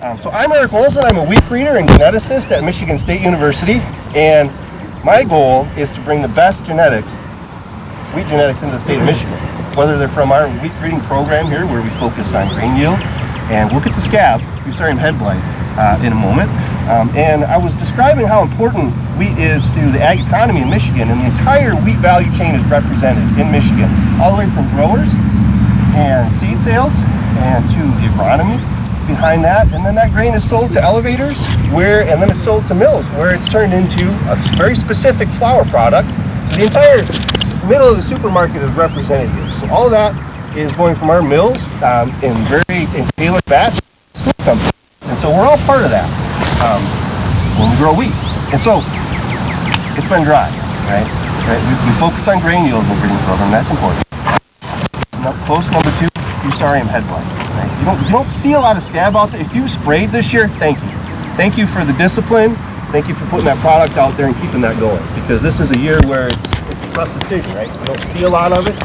So I'm Eric Olson. I'm a wheat breeder and geneticist at Michigan State University, and my goal is to bring the best genetics, wheat genetics, into the state of Michigan. Whether they're from our wheat breeding program here, where we focus on grain yield, and we'll get to scab, Fusarium Head Blight, in a moment. And I was describing how important wheat is to the ag economy in Michigan, and the entire wheat value chain is represented in Michigan, all the way from growers and seed sales and to the agronomy behind that, and then that grain is sold to elevators, and then it's sold to mills, where it's turned into a very specific flour product. So the entire middle of the supermarket is represented here. So all of that is going from our mills in tailored batch food companies, and so we're all part of that when we grow wheat. And so it's been dry, right? We focus on grain yield in the breeding program. That's important. Now, post number 2, Fusarium Head Blight. Right? You don't see a lot of scab out there. If you sprayed this year, thank you. Thank you for the discipline. Thank you for putting that product out there and keeping that going, because this is a year where it's a tough decision, right? You don't see a lot of it,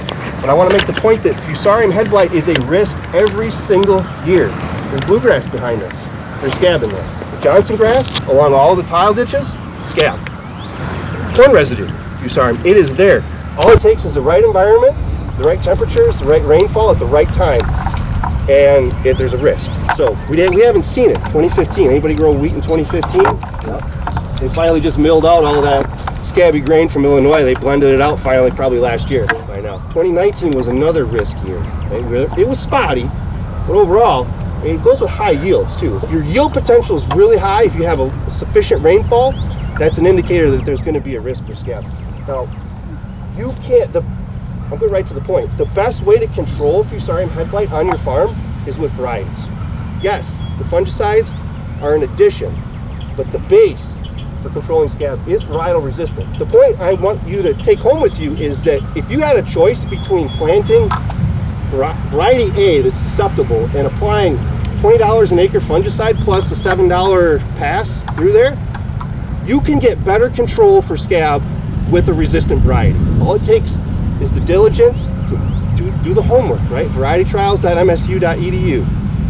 but I want to make the point that Fusarium Head Blight is a risk every single year. There's bluegrass behind us. There's scab in there. The Johnson grass along all the tile ditches, scab. Corn residue, Fusarium, it is there. All it takes is the right environment, the right temperatures, the right rainfall at the right time, and there's a risk. So we haven't seen it. 2015, anybody grow wheat in 2015? No. They finally just milled out all of that scabby grain from Illinois. They blended it out finally, probably last year by now. 2019 was another risk year. It was spotty, but overall, it goes with high yields too. If your yield potential is really high, if you have a sufficient rainfall, that's an indicator that there's going to be a risk for scab. Now, I'll go right to the point. The best way to control Fusarium Head Blight on your farm is with varieties. Yes, the fungicides are an addition, but the base for controlling scab is varietal resistant. The point I want you to take home with you is that if you had a choice between planting variety A that's susceptible and applying $20 an acre fungicide plus a $7 pass through there, you can get better control for scab with a resistant variety. All it takes is the diligence to do the homework, right? varietytrials.msu.edu.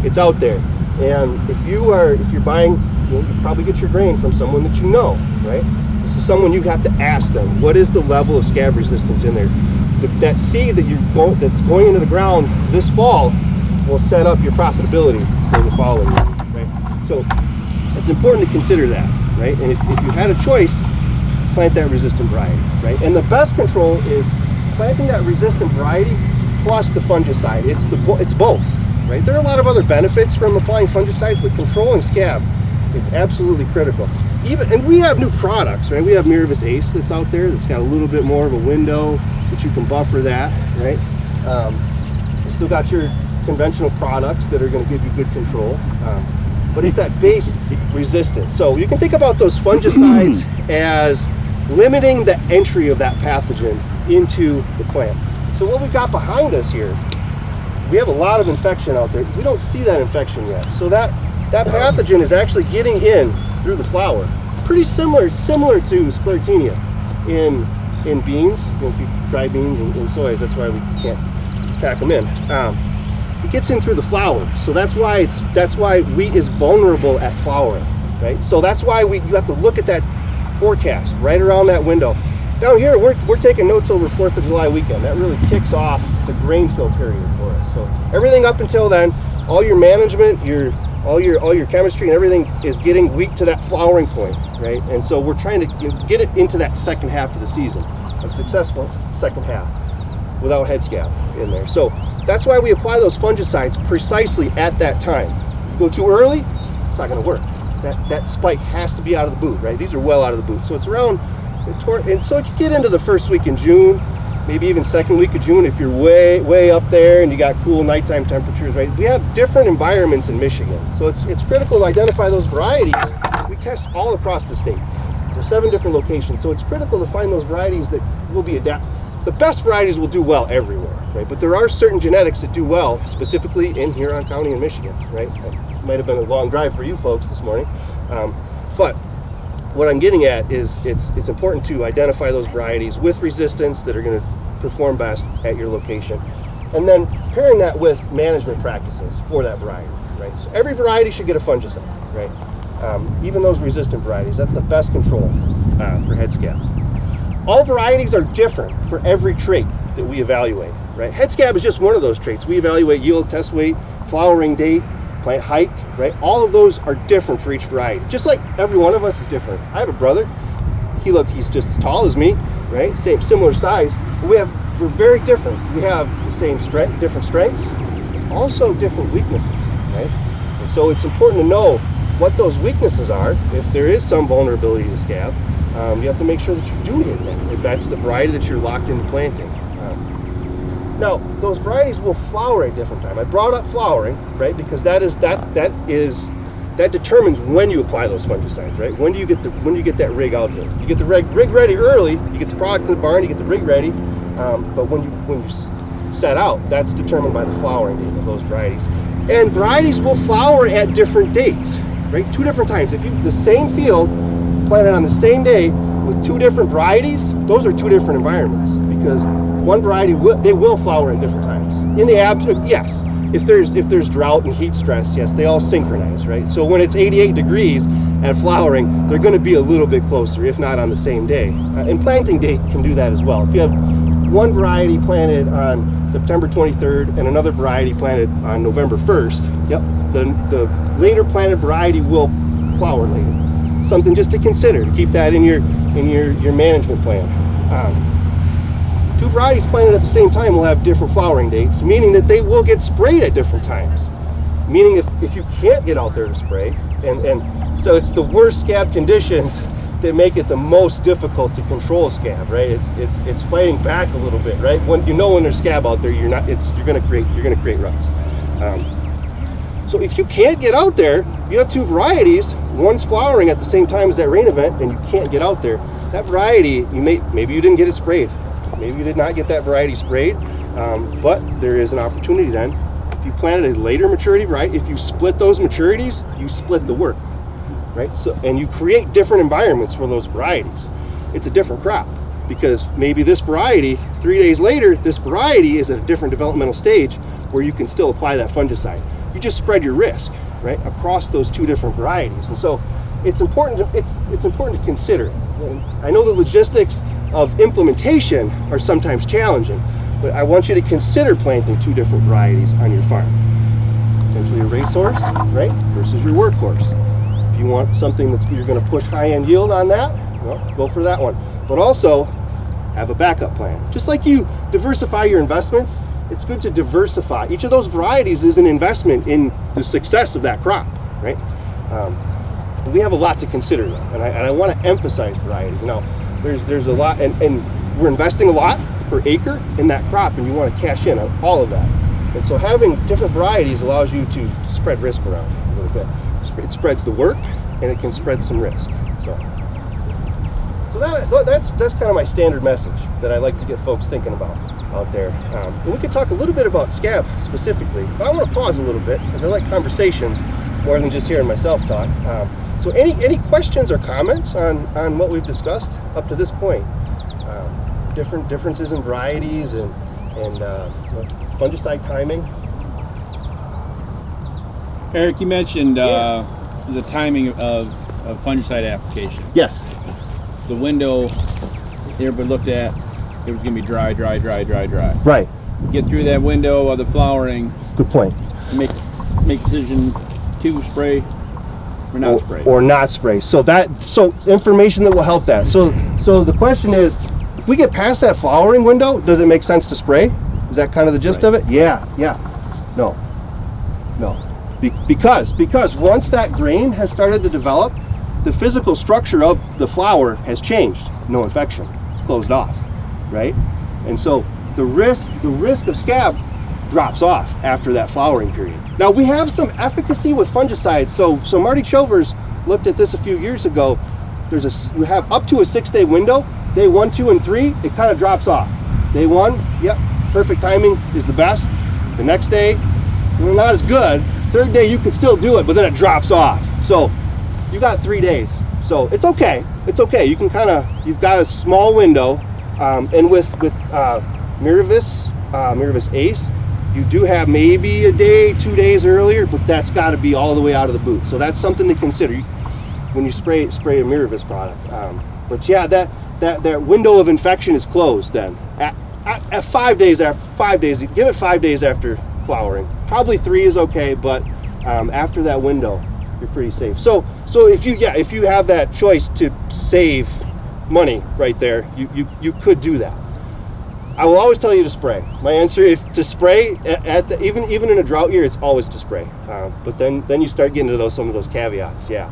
It's out there. And if you're buying, you probably get your grain from someone that you know, right? This is someone you have to ask them, what is the level of scab resistance in there? That seed that's going into the ground this fall will set up your profitability for the following year, right? So it's important to consider that, right? And if you had a choice, plant that resistant variety, right? And the best control is planting that resistant variety plus the fungicide. It's both, right? There are a lot of other benefits from applying fungicides, but controlling scab, it's absolutely critical. And we have new products, right? We have Miravis Ace that's out there that's got a little bit more of a window that you can buffer that, right? You still got your conventional products that are going to give you good control, but it's that base resistance. So you can think about those fungicides as limiting the entry of that pathogen into the plant. So what we've got behind us here, we have a lot of infection out there. We don't see that infection yet. So that pathogen is actually getting in through the flower. Pretty similar to Sclerotinia in beans. If you dry beans and soys, that's why we can't pack them in. It gets in through the flower. So that's why wheat is vulnerable at flowering, right? So that's why you have to look at that forecast right around that window. Down here, we're taking notes over 4th of July weekend. That really kicks off the grain fill period for us. So everything up until then, all your management, all your chemistry and everything is getting wheat to that flowering point, right? And so we're trying to get it into that second half of the season, a successful second half without head scab in there. So that's why we apply those fungicides precisely at that time. You go too early, it's not going to work. That spike has to be out of the boot, right? These are well out of the boot. So it's around, and so you get into the first week in June, maybe even second week of June if you're way up there and you got cool nighttime temperatures, right? We have different environments in Michigan. So it's critical to identify those varieties. We test all across the state. There's 7 different locations. So it's critical to find those varieties that will be the best varieties will do well everywhere, right? But there are certain genetics that do well, specifically in Huron County in Michigan, right? It might have been a long drive for you folks this morning. But what I'm getting at is it's important to identify those varieties with resistance that are going to perform best at your location. And then pairing that with management practices for that variety. right? So every variety should get a fungicide, right? Even those resistant varieties, that's the best control for head scab. All varieties are different for every trait that we evaluate, right? Head scab is just one of those traits. We evaluate yield, test weight, flowering date, plant height, right? All of those are different for each variety. Just like every one of us is different. I have a brother. He's just as tall as me, right? Similar size. But we're very different. We have the same strength, different strengths, also different weaknesses, right? And so it's important to know what those weaknesses are. If there is some vulnerability to scab, you have to make sure that you do hit them if that's the variety that you're locked into planting. Now, those varieties will flower at different times. I brought up flowering, right? Because that determines when you apply those fungicides, right? When do you get that rig out there? You get the rig ready early. You get the product in the barn. You get the rig ready. But when you set out, that's determined by the flowering date of those varieties. And varieties will flower at different dates, right? 2 different times. If you the same field planted on the same day with 2 different varieties, those are 2 different environments, because one variety will flower at different times. In the absence, yes, if there's drought and heat stress, yes, they all synchronize, right? So when it's 88 degrees at flowering, they're going to be a little bit closer, if not on the same day. And planting date can do that as well. If you have one variety planted on September 23rd and another variety planted on November 1st, yep, the later planted variety will flower later. Something just to consider, to keep that in your management plan. 2 varieties planted at the same time will have different flowering dates, meaning that they will get sprayed at different times. Meaning if you can't get out there to spray, and so it's the worst scab conditions that make it the most difficult to control scab, right? It's fighting back a little bit, right? When there's scab out there, you're gonna create ruts. So if you can't get out there, you have 2 varieties, one's flowering at the same time as that rain event, and you can't get out there. That variety, maybe you didn't get it sprayed. Maybe you did not get that variety sprayed, but there is an opportunity then. If you planted a later maturity, right? If you split those maturities, you split the work, right? So, and you create different environments for those varieties. It's a different crop, because maybe this variety, 3 days later, this variety is at a different developmental stage where you can still apply that fungicide. You just spread your risk, right, across those 2 different varieties. And so it's important to consider. And I know the logistics of implementation are sometimes challenging, but I want you to consider planting 2 different varieties on your farm. Potentially a racehorse, right, versus your workhorse. If you want something you're going to push high-end yield on that, well, go for that one. But also have a backup plan. Just like you diversify your investments, it's good to diversify. Each of those varieties is an investment in the success of that crop, right? We have a lot to consider, and I want to emphasize variety. There's a lot, and we're investing a lot per acre in that crop, and you want to cash in on all of that. And so having different varieties allows you to spread risk around a little bit. It spreads the work, and it can spread some risk. So that's kind of my standard message that I like to get folks thinking about out there. And we could talk a little bit about scab specifically, but I want to pause a little bit because I like conversations more than just hearing myself talk. So any questions or comments on what we've discussed up to this point? Different differences in varieties and fungicide timing. Eric, you mentioned the timing of fungicide application. Yes. The window everybody looked at, it was going to be dry. Right. Get through that window of the flowering. Good point. Make decision to spray or not spray. Or not spray. So information that will help that. So the question is, if we get past that flowering window, does it make sense to spray? Is that kind of the gist of it? Yeah. No. Because once that grain has started to develop, the physical structure of the flower has changed. No infection. It's closed off, right? And so the risk of scab drops off after that flowering period. Now we have some efficacy with fungicides. So Marty Chovers looked at this a few years ago. We have up to a 6-day window. Day 1, 2, and 3, it kind of drops off. Day 1, yep, perfect timing is the best. The next day, not as good. 3rd day, you can still do it, but then it drops off. So you got 3 days. So it's okay. It's okay. You can you've got a small window, and with Miravis Ace, You do have maybe a day, 2 days earlier, but that's got to be all the way out of the boot. So that's something to consider when you spray a Miravis product. But yeah, that window of infection is closed then. At 5 days after 5 days, give it 5 days after flowering. Probably 3 is okay, but after that window, you're pretty safe. So if you have that choice to save money right there, you could do that. I will always tell you to spray. My answer is to spray even in a drought year. It's always to spray. But then you start getting into some of those caveats. Yeah.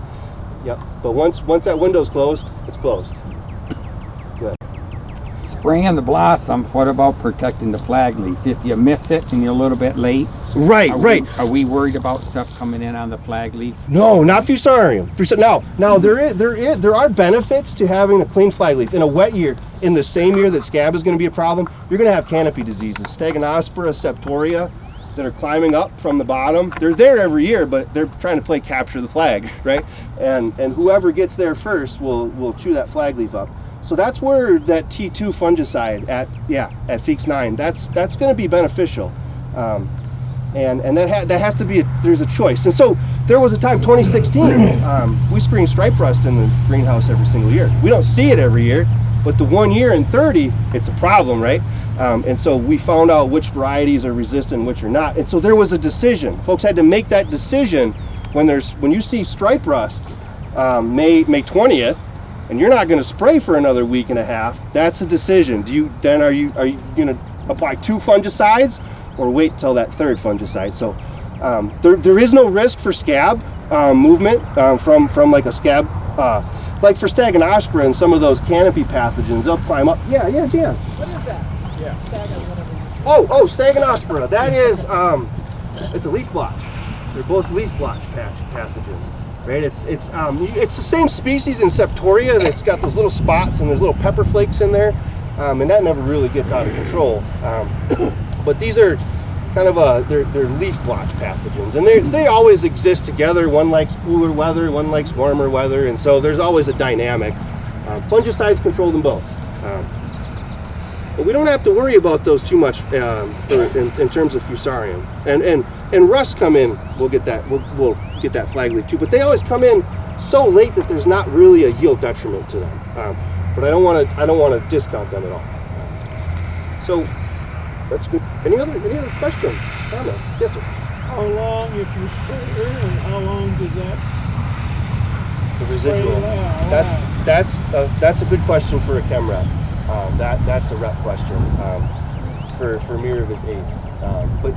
Yep. But once that window's closed, it's closed. Good. Spraying the blossom, what about protecting the flag leaf? If you miss it and you're a little bit late, right. Are we worried about stuff coming in on the flag leaf? No, not Fusarium. Now there are benefits to having a clean flag leaf. In a wet year, in the same year that scab is going to be a problem, you're going to have canopy diseases, Staganospora, Septoria, that are climbing up from the bottom. They're there every year, but they're trying to play capture the flag, right? And whoever gets there first will chew that flag leaf up. So that's where that T2 fungicide at Feeks 9, that's going to be beneficial. And that has to be, there's a choice. And so there was a time, 2016, we screen stripe rust in the greenhouse every single year. We don't see it every year, but the 1 year in 30, it's a problem, right? And so we found out which varieties are resistant and which are not. And so there was a decision. Folks had to make that decision when you see stripe rust May 20th, and you're not going to spray for another week and a half. That's a decision. Are you going to apply 2 fungicides or wait till that 3rd fungicide? So there is no risk for scab movement from like a scab, like for Staganospora and some of those canopy pathogens. They'll climb up. Yeah, Jan. What is that? Yeah. Staganospora. That is, it's a leaf blotch. They're both leaf blotch pathogens. Right, it's the same species in Septoria that's got those little spots and there's little pepper flakes in there, and that never really gets out of control. But these are kind of they're leaf blotch pathogens, and they always exist together. One likes cooler weather, one likes warmer weather, and so there's always a dynamic. Fungicides control them both, but we don't have to worry about those too much in terms of Fusarium. And rust come in, we'll get that flag leaf too, but they always come in so late that there's not really a yield detriment to them. But I don't want to discount them at all. So that's good. Any other questions, comments? Yes, sir. How long, if you spray early, how long does that? The residual. That's a good question for a chem rep. That's a rep question for Miravis Ace. But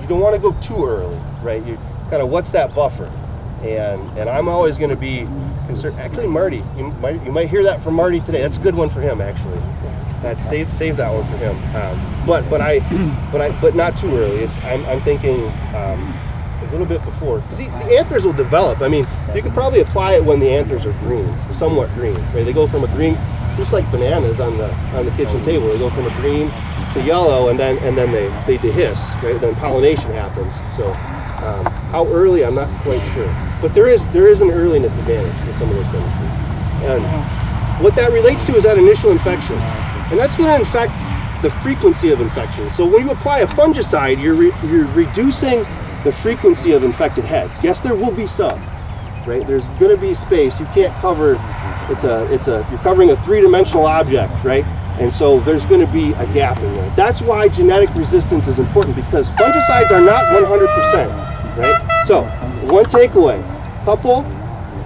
you don't want to go too early, right? You kind of, what's that buffer? And I'm always going to be concerned. Actually, Marty, you might hear that from Marty today. That's a good one for him, actually. Save that one for him. But not too early. I'm thinking a little bit before, because the anthers will develop. I mean, you could probably apply it when the anthers are green, somewhat green. Right? They go from a green, just like bananas on the kitchen table. They go from a green to yellow, and then they dehisce. Right? Then pollination happens. So how early, I'm not quite sure. But there is an earliness advantage with some of those chemistries. And what that relates to is that initial infection. And that's going to infect the frequency of infection. So when you apply a fungicide, you're reducing the frequency of infected heads. Yes, there will be some, right? There's going to be space. You can't cover, you're covering a 3-dimensional object, right? And so there's going to be a gap in there. That's why genetic resistance is important, because fungicides are not 100%, right? So one takeaway, couple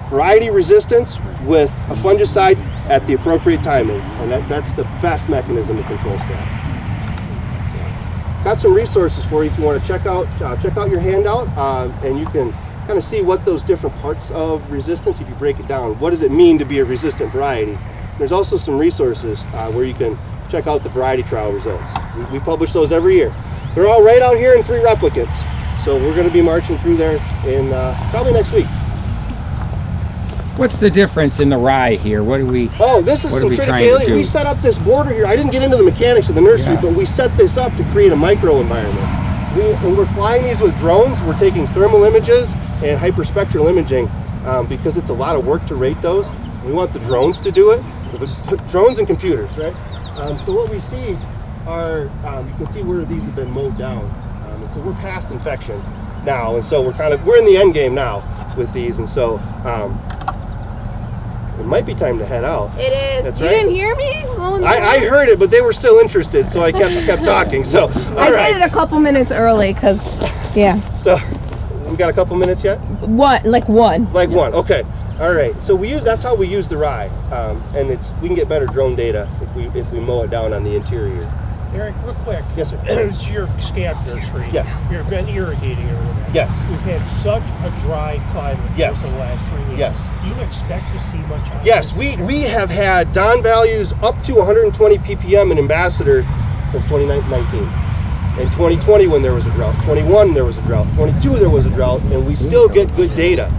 variety resistance with a fungicide at the appropriate timing, and that's the best mechanism to control scab. So, got some resources for you if you want to check out your handout, and you can kind of see what those different parts of resistance, if you break it down, what does it mean to be a resistant variety. There's also some resources where you can check out the variety trial results. We publish those every year. They're all right out here in 3 replicates, so we're going to be marching through there in probably next week. What's the difference in the rye here? What do we? Oh, this is some triticale. We set up this border here. I didn't get into the mechanics of the nursery, but we set this up to create a micro environment. When we're flying these with drones, we're taking thermal images and hyperspectral imaging because it's a lot of work to rate those. We want the drones to do it, the drones and computers, right? So what we see are, you can see where these have been mowed down. infected. So we're past infection now, and so we're in the end game now with these, and so it might be time to head out. It is. That's You right. didn't hear me? Oh, no. I heard it, but they were still interested, so I kept talking. So all I right. did it a couple minutes early because, yeah. So we got a couple minutes yet? Like one. Like one. Okay. All right. So that's how we use the rye, and we can get better drone data if we mow it down on the interior. Eric, real quick. Yes, sir. It's your scab nursery. Yes. You've been irrigating everything. Yes. We've had such a dry climate Yes. for the last 3 weeks. Yes. Do you expect to see much on Yes, this? we have had Don values up to 120 ppm in Ambassador since 2019. In 2020 when there was a drought, 21 there was a drought, 22 there was a drought, and we still get good data.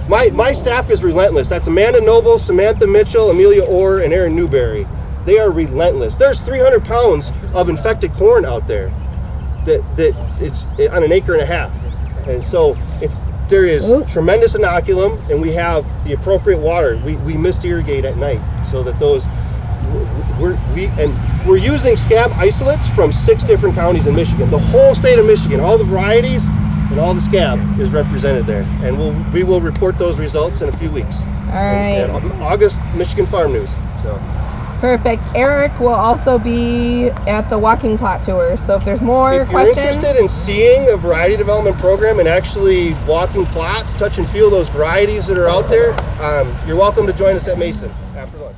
My staff is relentless. That's Amanda Noble, Samantha Mitchell, Amelia Orr, and Aaron Newberry. They are relentless. There's 300 pounds of infected corn out there that it's on an acre and a half. And so there is tremendous inoculum, and we have the appropriate water. We mist irrigate at night so that we're using scab isolates from 6 different counties in Michigan. The whole state of Michigan, all the varieties and all the scab is represented there. And we will report those results in a few weeks. All right. In August, Michigan Farm News. So. Perfect. Eric will also be at the walking plot tour. So if there's more If you're questions. interested in seeing a variety development program and actually walking plots, touch and feel those varieties that are out there, you're welcome to join us at Mason after lunch.